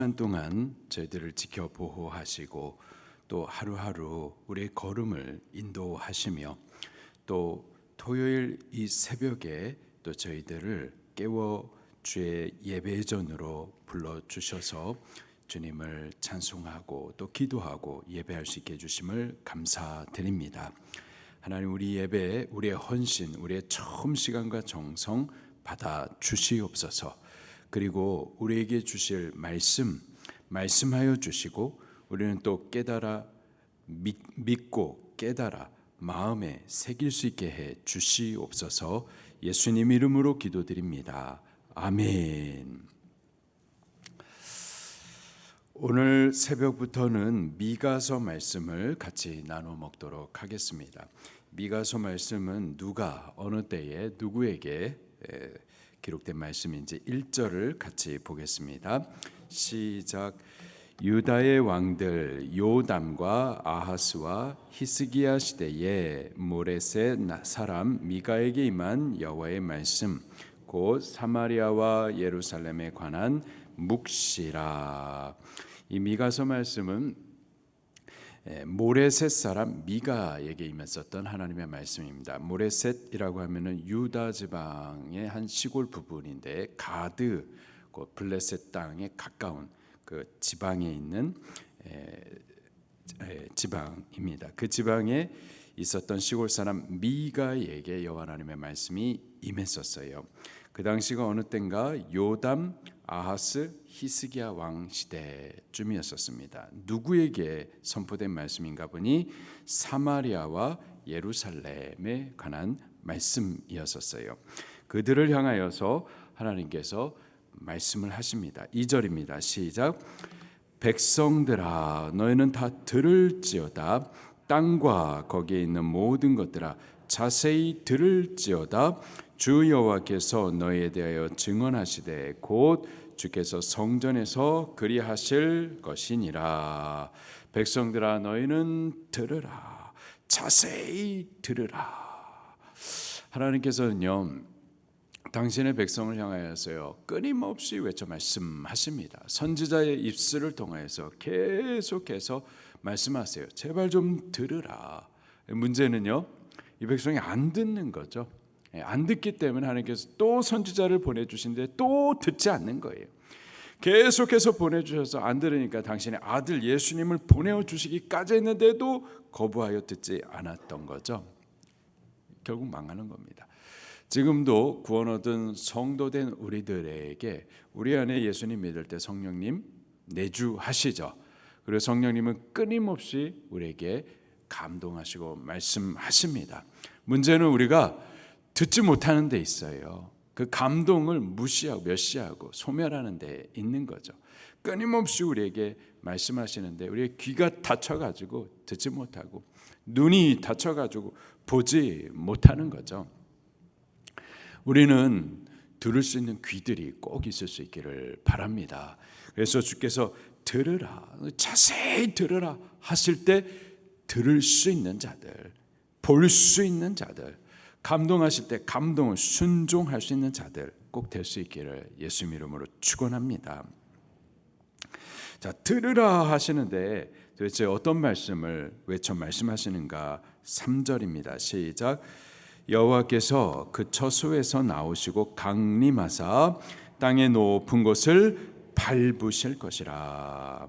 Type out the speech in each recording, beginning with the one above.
한 동안 저희들을 지켜 보호하시고 또 하루하루 우리의 걸음을 인도하시며 또 토요일 이 새벽에 또 저희들을 깨워 주의 예배전으로 불러 주셔서 주님을 찬송하고 또 기도하고 예배할 수 있게 해주심을 감사드립니다. 하나님, 우리 예배, 우리의 헌신, 우리의 처음 시간과 정성 받아 주시옵소서. 그리고 우리에게 주실 말씀하여 주시고 우리는 또 깨달아 믿고 깨달아 마음에 새길 수 있게 해 주시옵소서. 예수님 이름으로 기도드립니다. 아멘. 오늘 새벽부터는 미가서 말씀을 같이 나눠 먹도록 하겠습니다. 미가서 말씀은 누가 어느 때에 누구에게 기록된 말씀인지 1절을 같이 보겠습니다. 시작. 유다의 왕들 요담과 아하스와 히스기야 시대에 모레셋 사람 미가에게 임한 여호와의 말씀 곧 사마리아와 예루살렘에 관한 묵시라. 이 미가서 말씀은 모레셋 사람 미가에게 임했었던 하나님의 말씀입니다. 모레셋이라고 하면은 유다 지방의 한 시골 부분인데 가드, 블레셋 땅에 가까운 그 지방에 있는 지방입니다. 그 지방에 있었던 시골 사람 미가에게 여호와 하나님의 말씀이 임했었어요. 그 당시가 어느 때인가 요담, 아하스, 히스기야 왕 시대쯤이었었습니다. 누구에게 선포된 말씀인가 보니 사마리아와 예루살렘에 관한 말씀이었었어요. 그들을 향하여서 하나님께서 말씀을 하십니다. 2절입니다. 시작. 백성들아 너희는 다 들을지어다. 땅과 거기에 있는 모든 것들아 자세히 들을지어다. 주 여호와께서 너희에 대하여 증언하시되 곧 주께서 성전에서 그리하실 것이니라. 백성들아 너희는 들으라. 자세히 들으라. 하나님께서는요 당신의 백성을 향하여서요 끊임없이 외쳐 말씀하십니다. 선지자의 입술을 통하여서 계속해서 말씀하세요. 제발 좀 들으라. 문제는요 이 백성이 안 듣는 거죠. 안 듣기 때문에 하나님께서 또 선지자를 보내주신데 또 듣지 않는 거예요. 계속해서 보내주셔서 안 들으니까 당신의 아들 예수님을 보내주시기까지 했는데도 거부하여 듣지 않았던 거죠. 결국 망하는 겁니다. 지금도 구원 얻은 성도된 우리들에게 우리 안에 예수님 믿을 때 성령님 내주하시죠. 그리고 성령님은 끊임없이 우리에게 감동하시고 말씀하십니다. 문제는 우리가 듣지 못하는 데 있어요. 그 감동을 무시하고 멸시하고 소멸하는 데 있는 거죠. 끊임없이 우리에게 말씀하시는데 우리의 귀가 닫혀가지고 듣지 못하고 눈이 닫혀가지고 보지 못하는 거죠. 우리는 들을 수 있는 귀들이 꼭 있을 수 있기를 바랍니다. 그래서 주께서 들으라, 자세히 들으라 하실 때 들을 수 있는 자들, 볼 수 있는 자들, 감동하실 때 감동을 순종할 수 있는 자들 꼭 될 수 있기를 예수님 이름으로 축원합니다. 자, 들으라 하시는데 도대체 어떤 말씀을 외쳐 말씀하시는가? 3절입니다. 시작. 여호와께서 그 처소에서 나오시고 강림하사 땅의 높은 곳을 밟으실 것이라.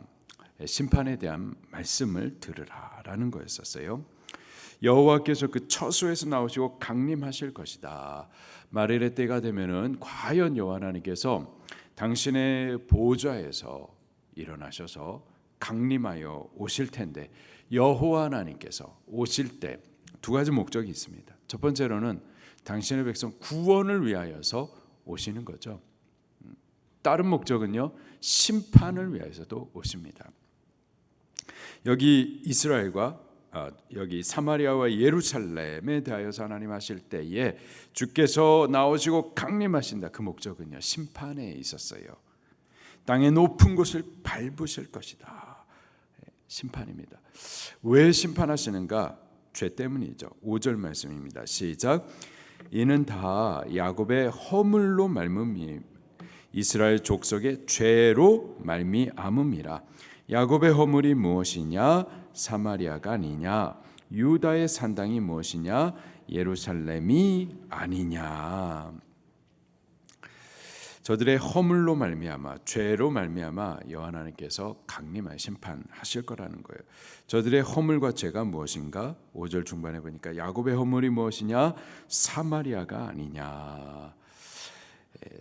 심판에 대한 말씀을 들으라라는 거였었어요. 여호와께서 그 처소에서 나오시고 강림하실 것이다. 마리레 때가 되면은 과연 여호와 하나님께서 당신의 보좌에서 일어나셔서 강림하여 오실 텐데 여호와 하나님께서 오실 때 두 가지 목적이 있습니다. 첫 번째로는 당신의 백성 구원을 위하여서 오시는 거죠. 다른 목적은요 심판을 위하여서도 오십니다. 여기 이스라엘과 여기 사마리아와 예루살렘에 대하여서 하나님 하실 때에 주께서 나오시고 강림하신다. 그 목적은요 심판에 있었어요. 땅의 높은 곳을 밟으실 것이다. 심판입니다. 왜 심판하시는가? 죄 때문이죠. 5절 말씀입니다. 시작. 이는 다 야곱의 허물로 말미암아 이스라엘 족속의 죄로 말미암음이라. 야곱의 허물이 무엇이냐? 사마리아가 아니냐? 유다의 산당이 무엇이냐? 예루살렘이 아니냐? 저들의 허물로 말미암아, 죄로 말미암아 여호와 하나님께서 강림하여 심판하실 거라는 거예요. 저들의 허물과 죄가 무엇인가? 5절 중반에 보니까 야곱의 허물이 무엇이냐? 사마리아가 아니냐.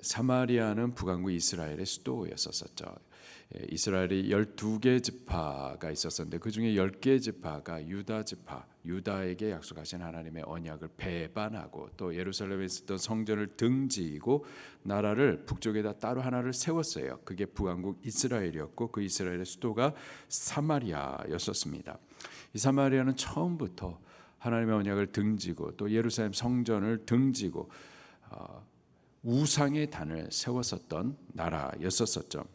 사마리아는 북왕국 이스라엘의 수도였었죠. 이스라엘이 12개 지파가 있었는데 그 중에 10개 지파가 유다 지파, 유다에게 약속하신 하나님의 언약을 배반하고 또 예루살렘에 있었던 성전을 등지고 나라를 북쪽에다 따로 하나를 세웠어요. 그게 북왕국 이스라엘이었고 그 이스라엘의 수도가 사마리아였었습니다. 이 사마리아는 처음부터 하나님의 언약을 등지고 또 예루살렘 성전을 등지고 우상의 단을 세웠었던 나라였었죠.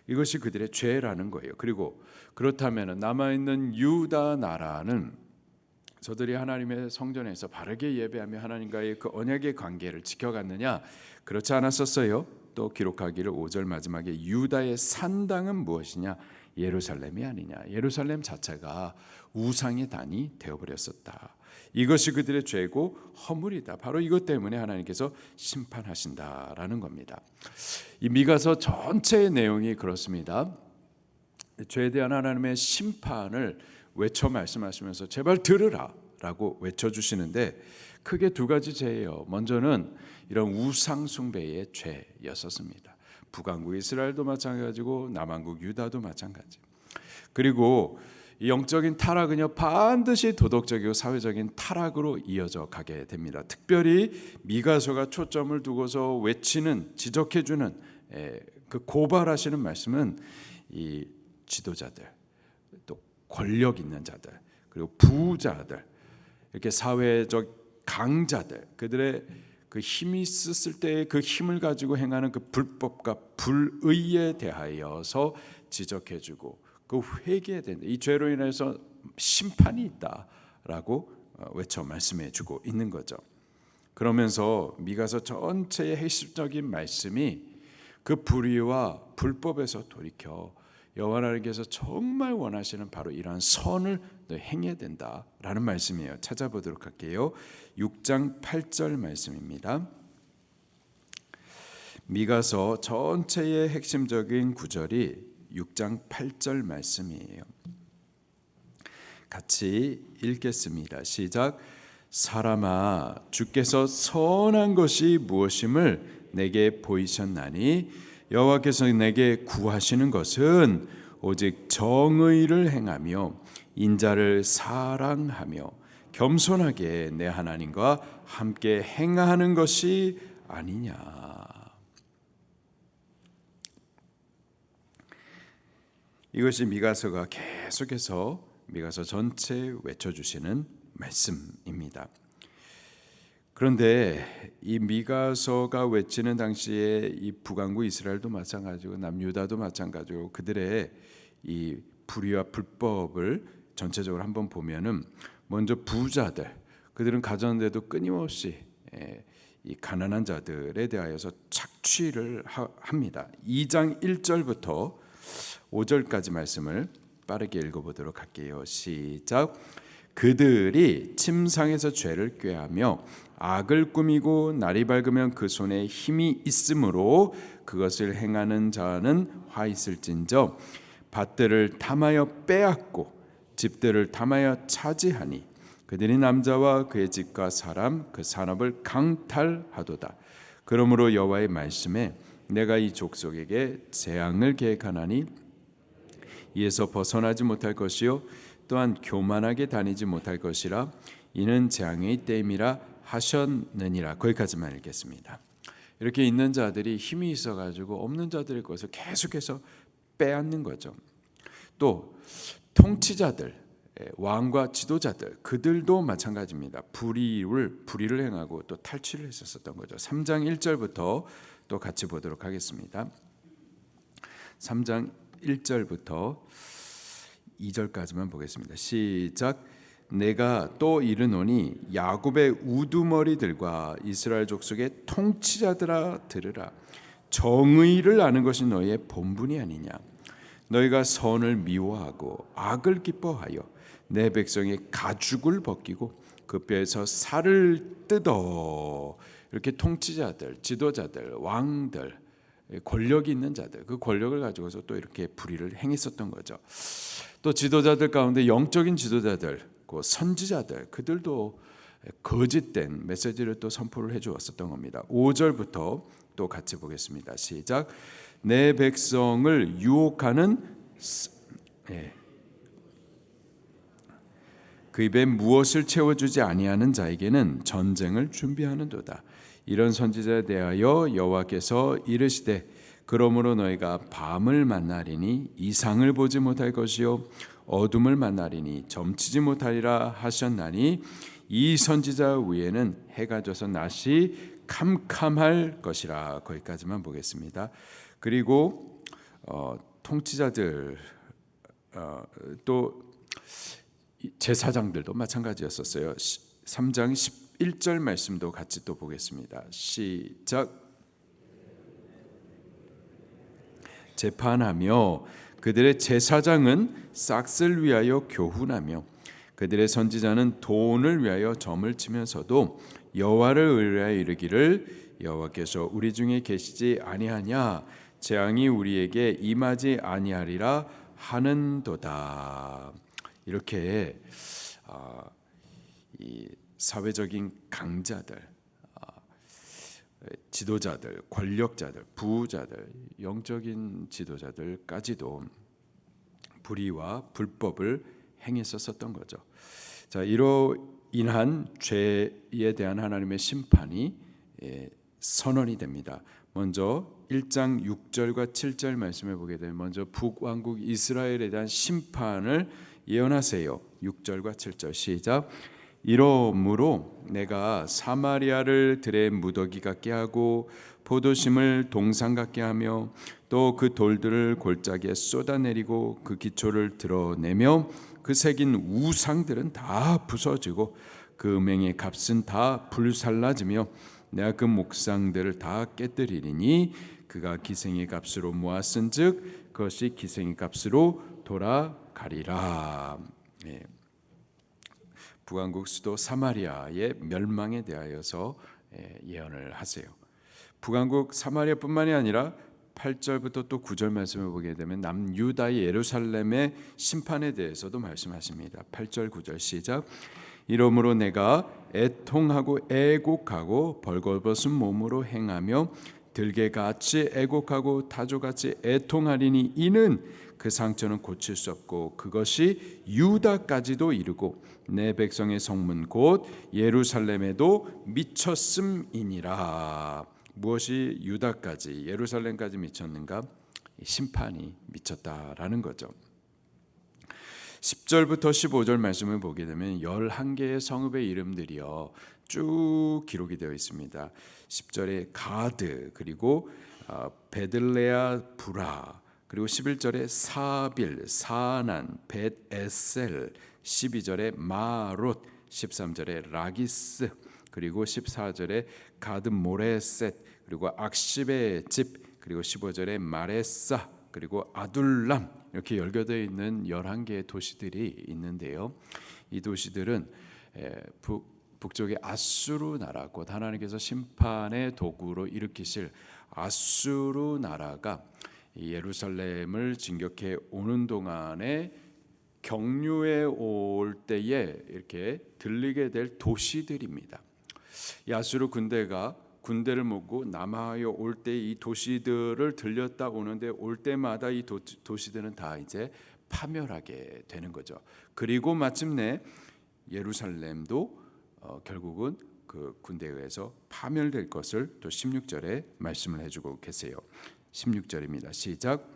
이것이 그들의 죄라는 거예요. 그리고 그렇다면 남아있는 유다 나라는 저들이 하나님의 성전에서 바르게 예배하며 하나님과의 그 언약의 관계를 지켜갔느냐? 그렇지 않았었어요. 또 기록하기를 5절 마지막에 유다의 산당은 무엇이냐? 예루살렘이 아니냐. 예루살렘 자체가 우상의 단이 되어버렸었다. 이것이 그들의 죄고 허물이다. 바로 이것 때문에 하나님께서 심판하신다라는 겁니다. 이 미가서 전체의 내용이 그렇습니다. 죄에 대한 하나님의 심판을 외쳐 말씀하시면서 제발 들으라라고 외쳐주시는데 크게 두 가지 죄예요. 먼저는 이런 우상 숭배의 죄였었습니다. 북왕국 이스라엘도 마찬가지고 남왕국 유다도 마찬가지. 그리고 이 영적인 타락은요 반드시 도덕적이고 사회적인 타락으로 이어져 가게 됩니다. 특별히 미가서가 초점을 두고서 외치는 지적해주는 그 고발하시는 말씀은 이 지도자들, 또 권력 있는 자들, 그리고 부자들, 이렇게 사회적 강자들, 그들의 그 힘이 있을 때의 그 힘을 가지고 행하는 그 불법과 불의에 대하여서 지적해주고 그 회개해야 된다. 이 죄로 인해서 심판이 있다라고 외쳐 말씀해주고 있는 거죠. 그러면서 미가서 전체의 핵심적인 말씀이 그 불의와 불법에서 돌이켜 여호와 하나님께서 정말 원하시는 바로 이러한 선을 행해야 된다라는 말씀이에요. 찾아보도록 할게요. 6장 8절 말씀입니다. 미가서 전체의 핵심적인 구절이 6장 8절 말씀이에요. 같이 읽겠습니다. 시작. 사람아, 주께서 선한 것이 무엇임을 내게 보이셨나니 여호와께서 내게 구하시는 것은 오직 정의를 행하며 인자를 사랑하며 겸손하게 내 하나님과 함께 행하는 것이 아니냐. 이것이 미가서가 계속해서 미가서 전체에 외쳐주시는 말씀입니다. 그런데 이 미가서가 외치는 당시에 이 북왕국 이스라엘도 마찬가지고 남유다도 마찬가지고 그들의 이 불의와 불법을 전체적으로 한번 보면은 먼저 부자들, 그들은 가졌는데도 끊임없이 이 가난한 자들에 대하여서 착취를 합니다. 2장 1절부터 5절까지 말씀을 빠르게 읽어보도록 할게요. 시작. 그들이 침상에서 죄를 꾀하며 악을 꾸미고 날이 밝으면 그 손에 힘이 있으므로 그것을 행하는 자는 화 있을진저 밭들을 탐하여 빼앗고 집들을 탐하여 차지하니 그들이 남자와 그의 집과 사람 그 산업을 강탈하도다. 그러므로 여호와의 말씀에 내가 이 족속에게 재앙을 계획하나니 이에서 벗어나지 못할 것이요 또한 교만하게 다니지 못할 것이라 이는 재앙의 때임이라 하셨느니라. 거기까지만 읽겠습니다. 이렇게 있는 자들이 힘이 있어가지고 없는 자들의 것을 계속해서 빼앗는 거죠. 또 통치자들, 왕과 지도자들, 그들도 마찬가지입니다. 불의를 행하고 또 탈취를 했었던 거죠. 3장 1절부터 또 같이 보도록 하겠습니다. 3장 1절부터 2절까지만 보겠습니다. 시작. 내가 또 이르노니 야곱의 우두머리들과 이스라엘 족속의 통치자들아 들으라. 정의를 아는 것이 너희의 본분이 아니냐. 너희가 선을 미워하고 악을 기뻐하여 내 백성의 가죽을 벗기고 그 뼈에서 살을 뜯어. 이렇게 통치자들, 지도자들, 왕들, 권력이 있는 자들, 그 권력을 가지고서 또 이렇게 불의를 행했었던 거죠. 또 지도자들 가운데 영적인 지도자들, 그 선지자들, 그들도 거짓된 메시지를 또 선포를 해주었었던 겁니다. 5절부터 또 같이 보겠습니다. 시작. 내 백성을 유혹하는 그 입에 무엇을 채워주지 아니하는 자에게는 전쟁을 준비하는도다. 이런 선지자에 대하여 여호와께서 이르시되 그러므로 너희가 밤을 만나리니 이상을 보지 못할 것이요 어둠을 만나리니 점치지 못하리라 하셨나니 이 선지자 위에는 해가 져서 낮이 캄캄할 것이라. 거기까지만 보겠습니다. 그리고 통치자들 또 제사장들도 마찬가지였었어요. 3장 11절 말씀도 같이 또 보겠습니다. 시작. 재판하며 그들의 제사장은 싹을 위하여 교훈하며 그들의 선지자는 돈을 위하여 점을 치면서도 여호와를 의뢰하여 이르기를 여호와께서 우리 중에 계시지 아니하냐 재앙이 우리에게 임하지 아니하리라 하는도다. 이렇게 이 사회적인 강자들, 지도자들, 권력자들, 부자들, 영적인 지도자들까지도 불의와 불법을 행했었던 거죠. 자, 이로 인한 죄에 대한 하나님의 심판이 선언이 됩니다. 먼저 1장 6절과 7절 말씀을 보게 되면 먼저 북왕국 이스라엘에 대한 심판을 예언하세요. 6절과 7절 시작. 이러므로 내가 사마리아를 들의 무더기 같게 하고 포도심을 동상 같게 하며 또 그 돌들을 골짜기에 쏟아내리고 그 기초를 드러내며 그 새긴 우상들은 다 부서지고 그 음행의 값은 다 불살라지며 내가 그 목상들을 다 깨뜨리리니 그가 기생의 값으로 모았은즉 그것이 기생의 값으로 돌아가리라. 북왕국 수도 사마리아의 멸망에 대하여서 예언을 하세요. 북왕국 사마리아뿐만이 아니라 8절부터 또 9절 말씀을 보게 되면 남유다의 예루살렘의 심판에 대해서도 말씀하십니다. 8절 9절 시작. 이러므로 내가 애통하고 애곡하고 벌거벗은 몸으로 행하며 들개같이 애곡하고 타조같이 애통하리니 이는 그 상처는 고칠 수 없고 그것이 유다까지도 이르고 내 백성의 성문 곧 예루살렘에도 미쳤음이니라. 무엇이 유다까지 예루살렘까지 미쳤는가? 심판이 미쳤다라는 거죠. 10절부터 15절 말씀을 보게 되면 11개의 성읍의 이름들이요 쭉 기록이 되어 있습니다. 10절에 가드, 그리고 베들레아 브라, 그리고 11절에 사빌, 사난, 벳에셀, 12절에 마롯, 13절에 라기스, 그리고 14절에 가드 모레셋, 그리고 악십의 집, 그리고 15절에 마레사, 그리고 아둘람, 이렇게 열겨져 있는 11개의 도시들이 있는데요. 이 도시들은 북쪽의 아수르 나라, 곧 하나님께서 심판의 도구로 일으키실 아수르 나라가 예루살렘을 진격해 오는 동안에 경유해 올 때에 이렇게 들리게 될 도시들입니다. 이 아수르 군대를 몰고 남하여 올 때 이 도시들을 들렸다 오는데 올 때마다 이 도시들은 다 이제 파멸하게 되는 거죠. 그리고 마침내 예루살렘도 결국은 그 군대에 의해서 파멸될 것을 또 16절에 말씀을 해주고 계세요. 16절입니다. 시작.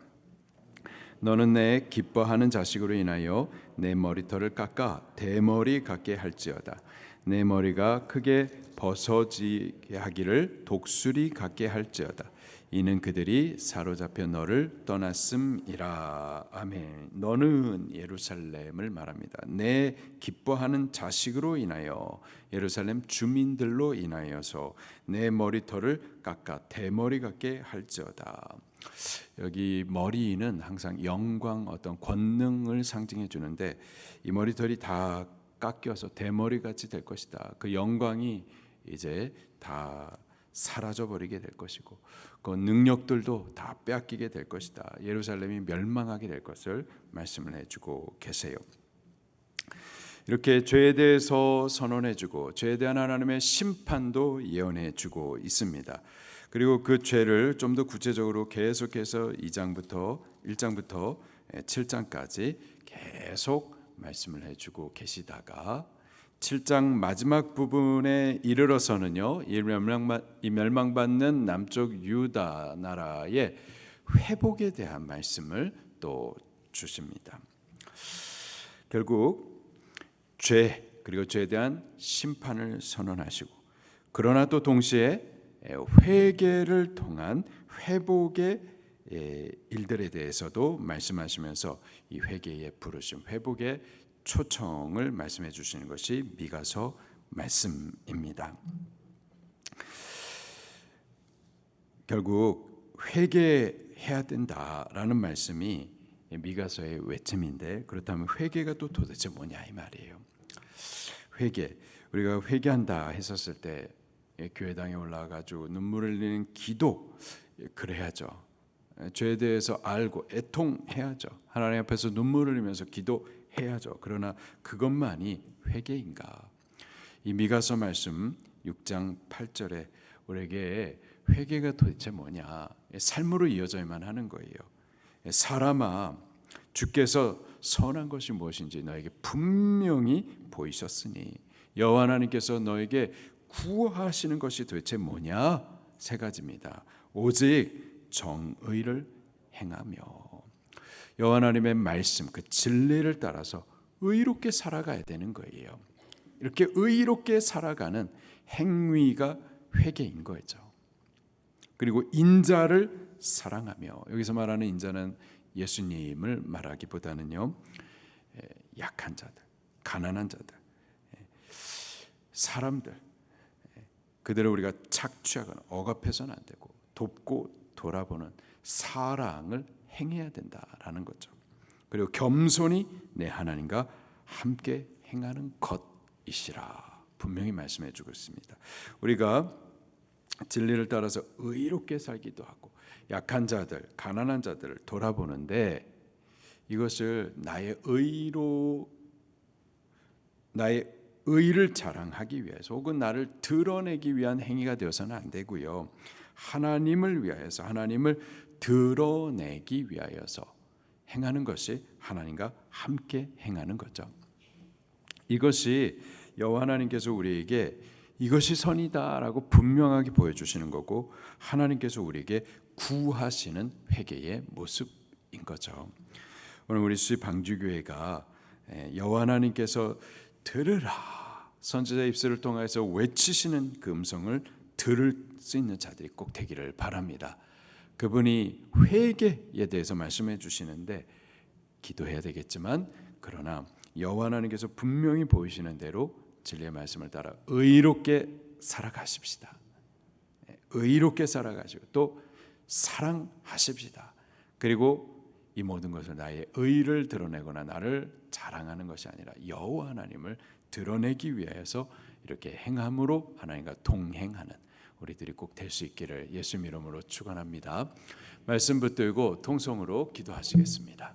너는 내 기뻐하는 자식으로 인하여 내 머리털을 깎아 대머리 같게 할지어다. 내 머리가 크게 벗어지게 하기를 독수리 같게 할지어다. 이는 그들이 사로잡혀 너를 떠났음이라. 아멘. 너는 예루살렘을 말합니다. 내 기뻐하는 자식으로 인하여 예루살렘 주민들로 인하여서 내 머리털을 깎아 대머리 같게 할지어다. 여기 머리는 항상 영광, 어떤 권능을 상징해 주는데 이 머리털이 다 깎여서 대머리 같이 될 것이다. 그 영광이 이제 다 사라져 버리게 될 것이고 그 능력들도 다 빼앗기게 될 것이다. 예루살렘이 멸망하게 될 것을 말씀을 해주고 계세요. 이렇게 죄에 대해서 선언해주고 죄에 대한 하나님의 심판도 예언해주고 있습니다. 그리고 그 죄를 좀 더 구체적으로 계속해서 1장부터 7장까지 계속 말씀을 해주고 계시다가 7장 마지막 부분에 이르러서는요, 이 멸망받는 남쪽 유다 나라의 회복에 대한 말씀을 또 주십니다. 결국 죄 그리고 죄에 대한 심판을 선언하시고, 그러나 또 동시에 회개를 통한 회복의 일들에 대해서도 말씀하시면서 이 회개의 부르심, 회복의 초청을 말씀해 주시는 것이 미가서 말씀입니다. 결국 회개해야 된다라는 말씀이 미가서의 외침인데, 그렇다면 회개가 또 도대체 뭐냐 이 말이에요. 회개, 우리가 회개한다 했었을 때 교회당에 올라가지고 눈물을 흘리는 기도, 그래야죠. 죄에 대해서 알고 애통해야죠. 하나님 앞에서 눈물을 흘리면서 기도해야죠. 그러나 그것만이 회개인가? 이 미가서 말씀 6장 8절에 우리에게 회개가 도대체 뭐냐, 삶으로 이어져야만 하는 거예요. 사람아, 주께서 선한 것이 무엇인지 너에게 분명히 보이셨으니 여호와 하나님께서 너에게 구하시는 것이 도대체 뭐냐? 세 가지입니다. 오직 정의를 행하며, 여호와 하나님의 말씀, 그 진리를 따라서 의롭게 살아가야 되는 거예요. 이렇게 의롭게 살아가는 행위가 회개인 거죠. 그리고 인자를 사랑하며, 여기서 말하는 인자는 예수님을 말하기보다는요, 약한 자들, 가난한 자들, 사람들, 그들을 우리가 착취하거나 억압해서는 안 되고 돕고 돌아보는 사랑을 행해야 된다라는 거죠. 그리고 겸손히 내 하나님과 함께 행하는 것이시라 분명히 말씀해 주고 있습니다. 우리가 진리를 따라서 의롭게 살기도 하고 약한 자들, 가난한 자들을 돌아보는데, 이것을 나의 의를 자랑하기 위해서 혹은 나를 드러내기 위한 행위가 되어서는 안 되고요. 하나님을 위하여서, 하나님을 드러내기 위하여서 행하는 것이 하나님과 함께 행하는 거죠. 이것이 여호와 하나님께서 우리에게 이것이 선이다라고 분명하게 보여주시는 거고, 하나님께서 우리에게 구하시는 회개의 모습인 거죠. 오늘 우리 수지 방주교회가 여호와 하나님께서 들으라, 선지자 입술을 통해서 외치시는 그 음성을 들을 수 있는 자들이 꼭 되기를 바랍니다. 그분이 회개에 대해서 말씀해 주시는데 기도해야 되겠지만, 그러나 여호와 하나님께서 분명히 보이시는 대로 진리의 말씀을 따라 의롭게 살아가십시다. 의롭게 살아가시고 또 사랑하십시다. 그리고 이 모든 것을 나의 의를 드러내거나 나를 자랑하는 것이 아니라 여호와 하나님을 드러내기 위해서 이렇게 행함으로 하나님과 동행하는 우리들이 꼭 될 수 있기를 예수 이름으로 축원합니다. 말씀 붙들고 통성으로 기도하시겠습니다.